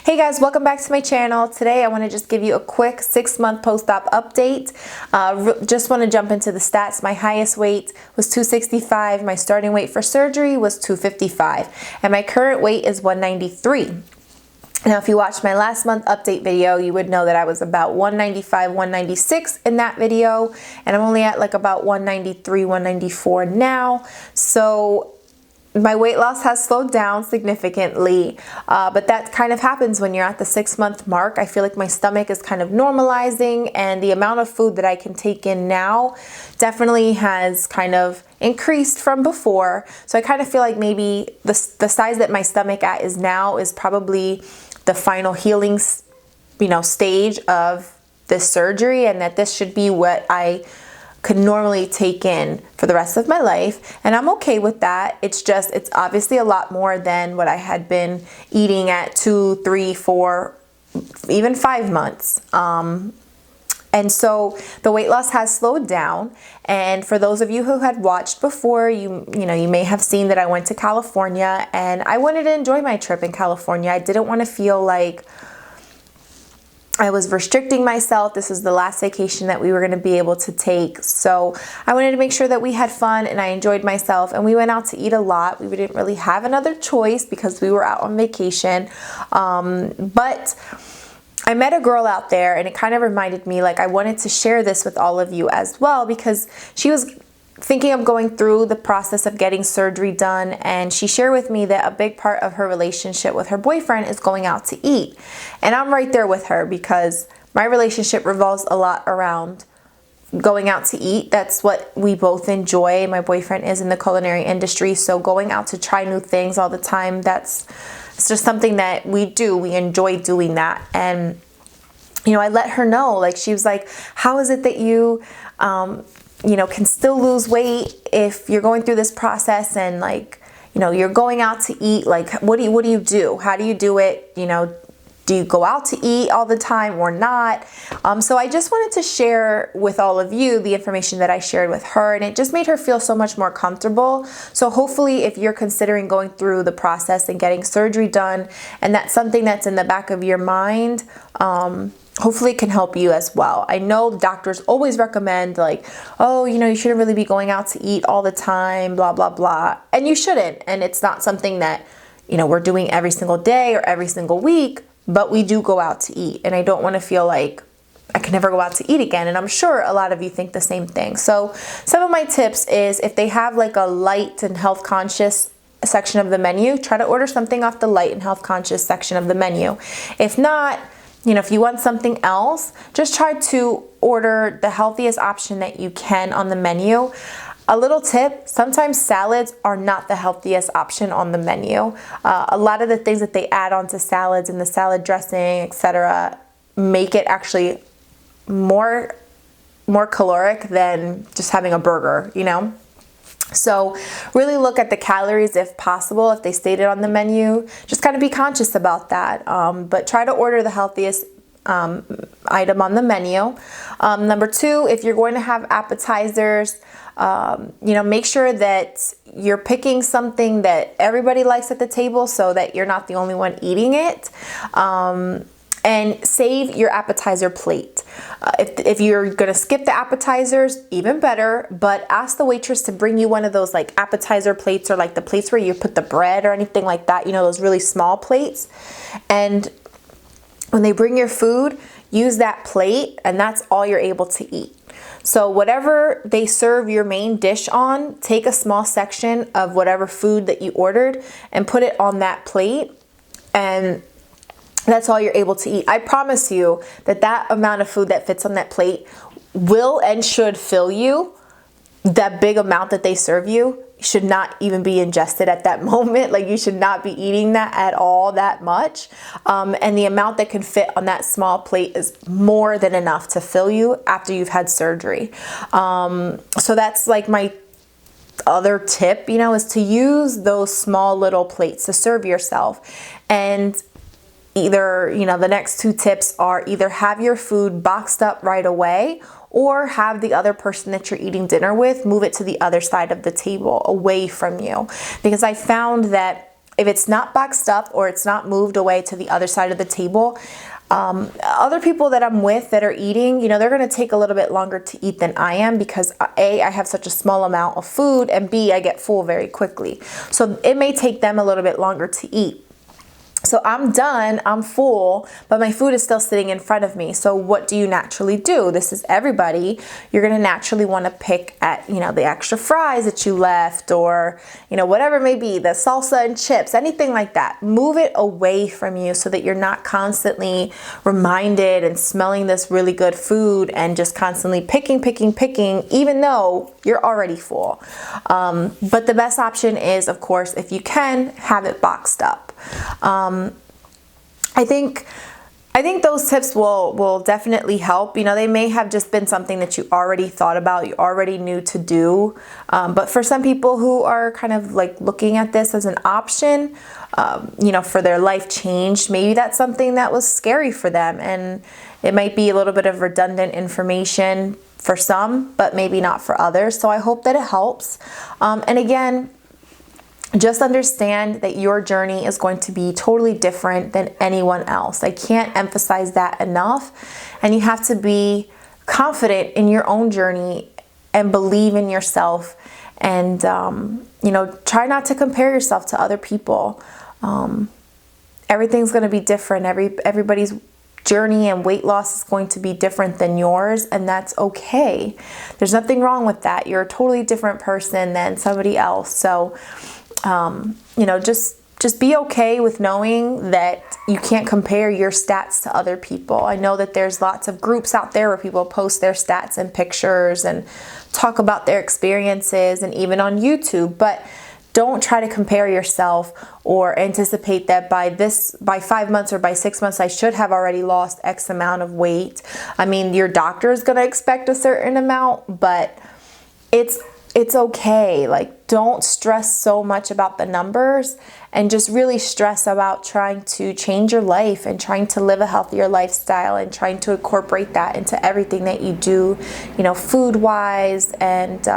Hey guys, welcome back to my channel. Today I want to just give you a quick 6-month post-op update. Just want to jump into the stats. My highest weight was 265, my starting weight for surgery was 255, and my current weight is 193. Now, if you watched my last month update video, you would know that I was about 195, 196 in that video, and I'm only at like about 193, 194 now. So my weight loss has slowed down significantly, but that kind of happens when you're at the 6-month mark. I feel like my stomach is kind of normalizing, and the amount of food that I can take in now definitely has kind of increased from before. So I kind of feel like maybe the size that my stomach is now is probably the final healing, stage of this surgery, and that this should be what I could normally take in for the rest of my life, and I'm okay with that. It's obviously a lot more than what I had been eating at 2, 3, 4, even 5 months. And so the weight loss has slowed down. And for those of you who had watched before, you may have seen that I went to California, and I wanted to enjoy my trip in California. I didn't want to feel like I was restricting myself. This is the last vacation that we were going to be able to take. So I wanted to make sure that we had fun and I enjoyed myself, and we went out to eat a lot. We didn't really have another choice because we were out on vacation. But I met a girl out there, and it kind of reminded me, like, I wanted to share this with all of you as well, because she was thinking of going through the process of getting surgery done, and she shared with me that a big part of her relationship with her boyfriend is going out to eat. And I'm right there with her, because my relationship revolves a lot around going out to eat. That's what we both enjoy. My boyfriend is in the culinary industry, so going out to try new things all the time, it's just something that we do. We enjoy doing that. And I let her know, like, she was like, how is it that you can still lose weight if you're going through this process, and you're going out to eat? Like, what do you do? How do you do it? Do you go out to eat all the time or not? So I just wanted to share with all of you the information that I shared with her, and it just made her feel so much more comfortable. So hopefully, if you're considering going through the process and getting surgery done, and that's something that's in the back of your mind, hopefully it can help you as well. I know doctors always recommend, like, oh, you shouldn't really be going out to eat all the time, blah, blah, blah. And you shouldn't. And it's not something that, we're doing every single day or every single week, but we do go out to eat. And I don't want to feel like I can never go out to eat again. And I'm sure a lot of you think the same thing. So some of my tips is, if they have like a light and health conscious section of the menu, try to order something off the light and health conscious section of the menu. If not, if you want something else, just try to order the healthiest option that you can on the menu. A little tip, sometimes salads are not the healthiest option on the menu. A lot of the things that they add onto salads and the salad dressing, etc., make it actually more caloric than just having a burger, So really look at the calories if possible. If they stated on the menu, just kind of be conscious about that. But try to order the healthiest item on the menu. Number 2, if you're going to have appetizers, make sure that you're picking something that everybody likes at the table, so that you're not the only one eating it. And save your appetizer plate. If you're gonna skip the appetizers, even better, but ask the waitress to bring you one of those like appetizer plates, or like the plates where you put the bread or anything like that, those really small plates. And when they bring your food, use that plate, and that's all you're able to eat. So whatever they serve your main dish on, take a small section of whatever food that you ordered and put it on that plate, and that's all you're able to eat. I promise you that amount of food that fits on that plate will and should fill you. That big amount that they serve you should not even be ingested at that moment. Like, you should not be eating that at all, that much. And the amount that can fit on that small plate is more than enough to fill you after you've had surgery. So that's like my other tip, is to use those small little plates to serve yourself. And either, the next 2 tips are, either have your food boxed up right away, or have the other person that you're eating dinner with move it to the other side of the table, away from you. Because I found that if it's not boxed up or it's not moved away to the other side of the table, other people that I'm with that are eating, they're going to take a little bit longer to eat than I am because A, I have such a small amount of food, and B, I get full very quickly. So it may take them a little bit longer to eat. So I'm done, I'm full, but my food is still sitting in front of me. So what do you naturally do? This is everybody. You're going to naturally want to pick at, the extra fries that you left, or, whatever it may be, the salsa and chips, anything like that. Move it away from you so that you're not constantly reminded and smelling this really good food and just constantly picking, even though you're already full. But the best option is, of course, if you can, have it boxed up. I think those tips will definitely help. They may have just been something that you already thought about, you already knew to do. But for some people who are kind of like looking at this as an option, for their life change, maybe that's something that was scary for them. And it might be a little bit of redundant information for some, but maybe not for others. So I hope that it helps. And again, just understand that your journey is going to be totally different than anyone else. I can't emphasize that enough. And you have to be confident in your own journey and believe in yourself. And, try not to compare yourself to other people. Everything's going to be different. Everybody's journey and weight loss is going to be different than yours, and that's okay. There's nothing wrong with that. You're a totally different person than somebody else. So, just be okay with knowing that you can't compare your stats to other people. I know that there's lots of groups out there where people post their stats and pictures and talk about their experiences, and even on YouTube, but don't try to compare yourself or anticipate that by 5 months or by 6 months, I should have already lost X amount of weight. I mean, your doctor is going to expect a certain amount, but it's okay. Like, don't stress so much about the numbers, and just really stress about trying to change your life and trying to live a healthier lifestyle and trying to incorporate that into everything that you do, food wise and,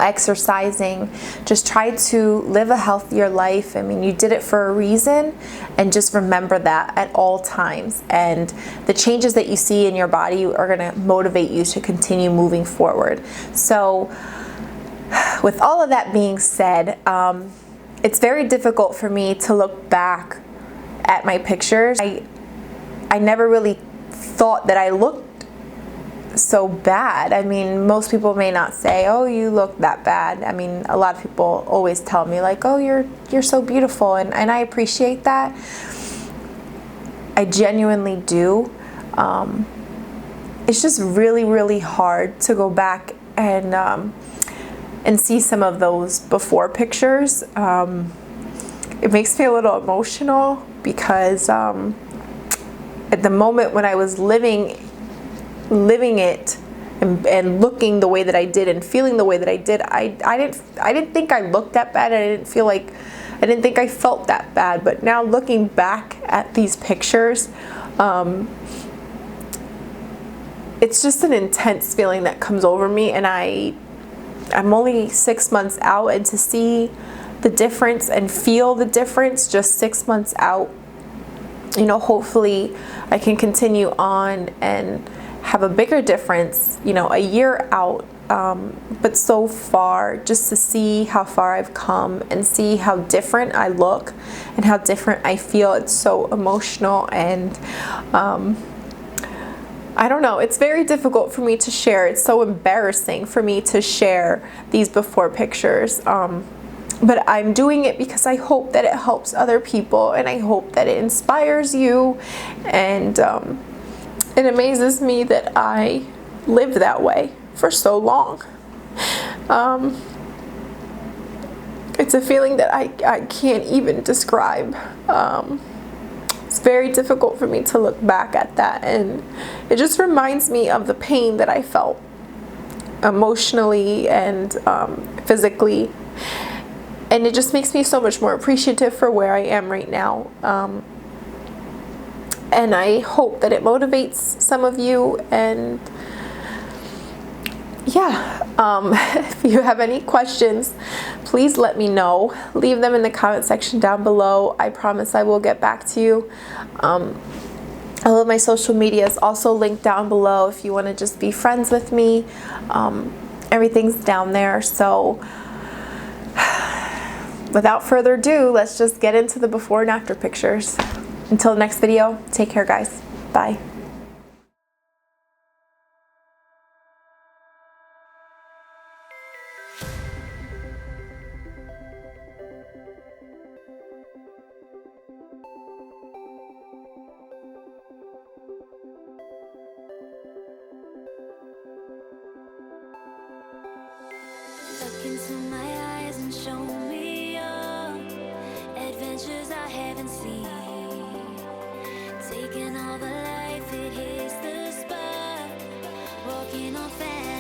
exercising. Just try to live a healthier life. I mean, you did it for a reason, and just remember that at all times. And the changes that you see in your body are going to motivate you to continue moving forward. So with all of that being said, it's very difficult for me to look back at my pictures. I never really thought that I looked so bad. I mean, most people may not say, oh, you look that bad. I mean, a lot of people always tell me like, oh, you're so beautiful, and I appreciate that. I genuinely do. It's just really, really hard to go back and see some of those before pictures. It makes me a little emotional because at the moment when I was living it and looking the way that I did and feeling the way that I did, I didn't think I looked that bad. I didn't think I felt that bad. But now looking back at these pictures, it's just an intense feeling that comes over me, and I'm only 6 months out, and to see the difference and feel the difference just 6 months out, hopefully I can continue on and have a bigger difference, a year out. But so far, just to see how far I've come and see how different I look and how different I feel, it's so emotional. And I don't know, it's very difficult for me to share. It's so embarrassing for me to share these before pictures. But I'm doing it because I hope that it helps other people, and I hope that it inspires you. And it amazes me that I lived that way for so long. It's a feeling that I can't even describe. It's very difficult for me to look back at that, and it just reminds me of the pain that I felt emotionally and physically, and it just makes me so much more appreciative for where I am right now. And I hope that it motivates some of you, and yeah, if you have any questions, please let me know. Leave them in the comment section down below. I promise I will get back to you. All of my social media is also linked down below if you want to just be friends with me. Everything's down there. So without further ado, let's just get into the before and after pictures. Until the next video, take care, guys. Bye. Look into my eyes and show me your adventures I haven't seen. Taking all the life, it hits the spot. Walking on fast.